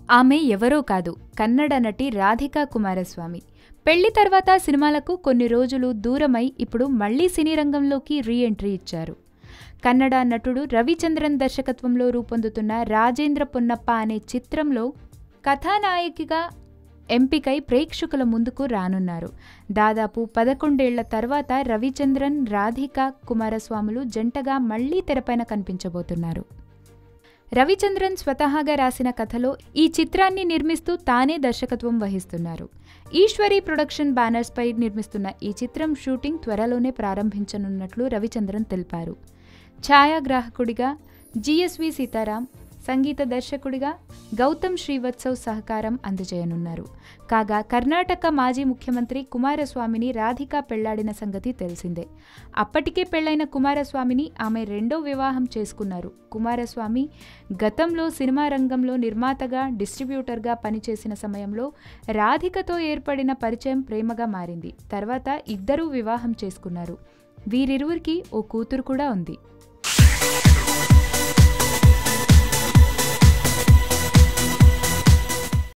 ఆమె ఎవరో కాదు, కన్నడ నటి రాధికా కుమారస్వామి. పెళ్లి తర్వాత సినిమాలకు కొన్ని రోజులు దూరమై ఇప్పుడు మళ్లీ సినీ రంగంలోకి రీ ఎంట్రీ ఇచ్చారు. కన్నడ నటుడు రవిచంద్రన్ దర్శకత్వంలో రూపొందుతున్న రాజేంద్ర పొన్నప్ప అనే చిత్రంలో కథానాయకిగా ఎంపికై ప్రేక్షకుల ముందుకు రానున్నారు. దాదాపు 11 ఏళ్ల తర్వాత రవిచంద్రన్, రాధికా కుమారస్వాములు జంటగా మళ్లీ తెరపైన కనిపించబోతున్నారు. రవిచంద్రన్ స్వతహాగా రాసిన కథలో ఈ చిత్రాన్ని నిర్మిస్తూ తానే దర్శకత్వం వహిస్తున్నారు. ఈశ్వరి ప్రొడక్షన్ బ్యానర్స్ పై నిర్మిస్తున్న ఈ చిత్రం షూటింగ్ త్వరలోనే ప్రారంభించనున్నట్లు రవిచంద్రన్ తెలిపారు. ఛాయాగ్రాహకుడిగా జిఎస్వి సీతారాం, సంగీత దర్శకుడిగా గౌతమ్ శ్రీవత్సవ్ సహకారం అందజేయనున్నారు. కాగా కర్ణాటక మాజీ ముఖ్యమంత్రి కుమారస్వామిని రాధిక పెళ్లాడిన సంగతి తెలిసిందే. అప్పటికే పెళ్లైన కుమారస్వామిని ఆమె రెండో వివాహం చేసుకున్నారు. కుమారస్వామి గతంలో సినిమా రంగంలో నిర్మాతగా, డిస్ట్రిబ్యూటర్గా పనిచేసిన సమయంలో రాధికతో ఏర్పడిన పరిచయం ప్రేమగా మారింది. తర్వాత ఇద్దరూ వివాహం చేసుకున్నారు. వీరిరువురికి ఓ కూతురు కూడా ఉంది.